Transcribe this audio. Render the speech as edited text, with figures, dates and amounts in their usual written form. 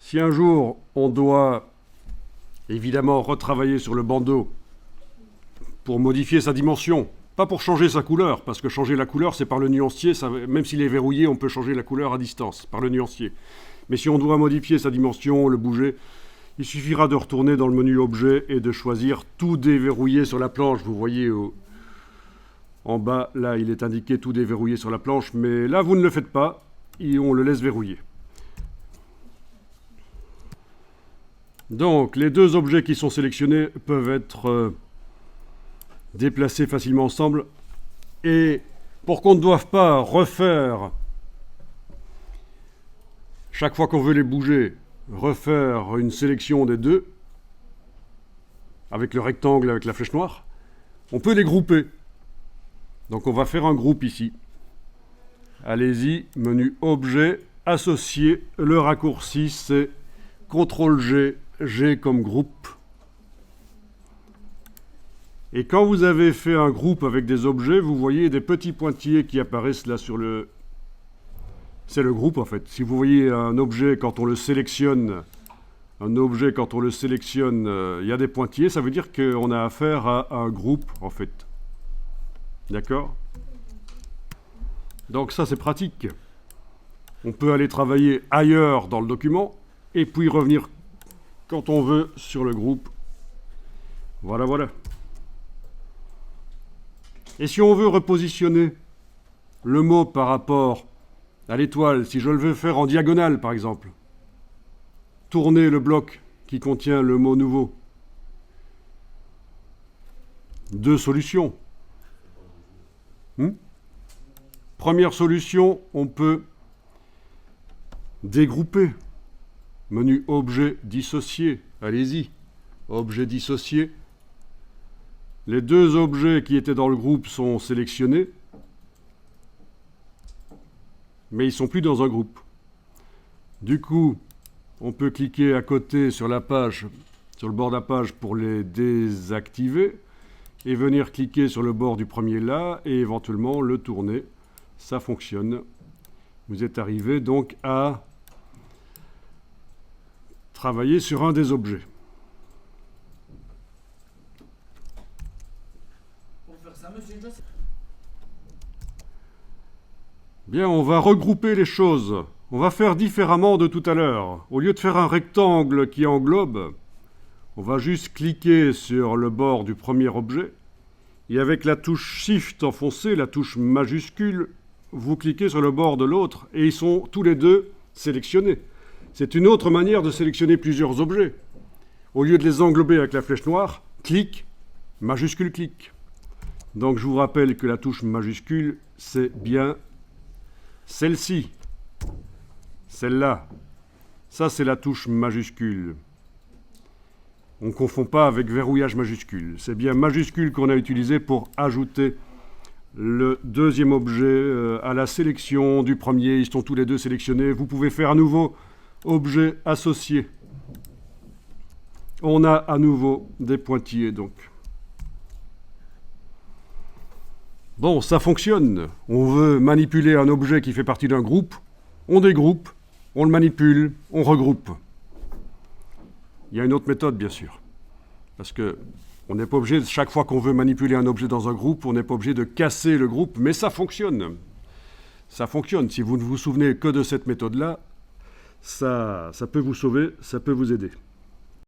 Si un jour on doit évidemment retravailler sur le bandeau pour modifier sa dimension, pas pour changer sa couleur, parce que changer la couleur c'est par le nuancier, même s'il est verrouillé on peut changer la couleur à distance par le nuancier. Mais si on doit modifier sa dimension, le bouger, il suffira de retourner dans le menu objet et de choisir tout déverrouiller sur la planche. Vous voyez en bas, là il est indiqué tout déverrouiller sur la planche, mais là vous ne le faites pas et on le laisse verrouiller. Donc les deux objets qui sont sélectionnés peuvent être déplacés facilement ensemble, et pour qu'on ne doive pas refaire chaque fois qu'on veut les bouger, refaire une sélection des deux avec le rectangle avec la flèche noire, on peut les grouper. Donc on va faire un groupe ici. Allez-y, menu objet, associer, le raccourci c'est CTRL-G, G comme groupe. Et quand vous avez fait un groupe avec des objets, vous voyez des petits pointillés qui apparaissent là sur le... C'est le groupe en fait. Si vous voyez un objet quand on le sélectionne, il y a des pointillés, ça veut dire qu'on a affaire à un groupe en fait. D'accord ? Donc ça c'est pratique. On peut aller travailler ailleurs dans le document et puis revenir quand on veut sur le groupe. Voilà, voilà. Et si on veut repositionner le mot par rapport à l'étoile, si je le veux faire en diagonale par exemple, tourner le bloc qui contient le mot nouveau. Deux solutions. Première solution, on peut dégrouper. Menu objet dissocié. Allez-y. Objet dissocié. Les deux objets qui étaient dans le groupe sont sélectionnés, mais ils ne sont plus dans un groupe. Du coup, on peut cliquer à côté sur la page, sur le bord de la page pour les désactiver, et venir cliquer sur le bord du premier là, et éventuellement le tourner. Ça fonctionne. Vous êtes arrivé donc à travailler sur un des objets. Bien, on va regrouper les choses. On va faire différemment de tout à l'heure. Au lieu de faire un rectangle qui englobe, on va juste cliquer sur le bord du premier objet et avec la touche Shift enfoncée, la touche majuscule, vous cliquez sur le bord de l'autre et ils sont tous les deux sélectionnés. C'est une autre manière de sélectionner plusieurs objets. Au lieu de les englober avec la flèche noire, clic, majuscule, clic. Donc je vous rappelle que la touche majuscule, c'est bien celle-ci, celle-là. Ça, c'est la touche majuscule. On ne confond pas avec verrouillage majuscule. C'est bien majuscule qu'on a utilisé pour ajouter le deuxième objet à la sélection du premier. Ils sont tous les deux sélectionnés. Vous pouvez faire à nouveau objet associé. On a à nouveau des pointillés donc. Bon, ça fonctionne. On veut manipuler un objet qui fait partie d'un groupe. On dégroupe, on le manipule, on regroupe. Il y a une autre méthode, bien sûr. Parce que on n'est pas obligé, chaque fois qu'on veut manipuler un objet dans un groupe, on n'est pas obligé de casser le groupe, mais ça fonctionne. Ça fonctionne. Si vous ne vous souvenez que de cette méthode-là, ça peut vous sauver, ça peut vous aider.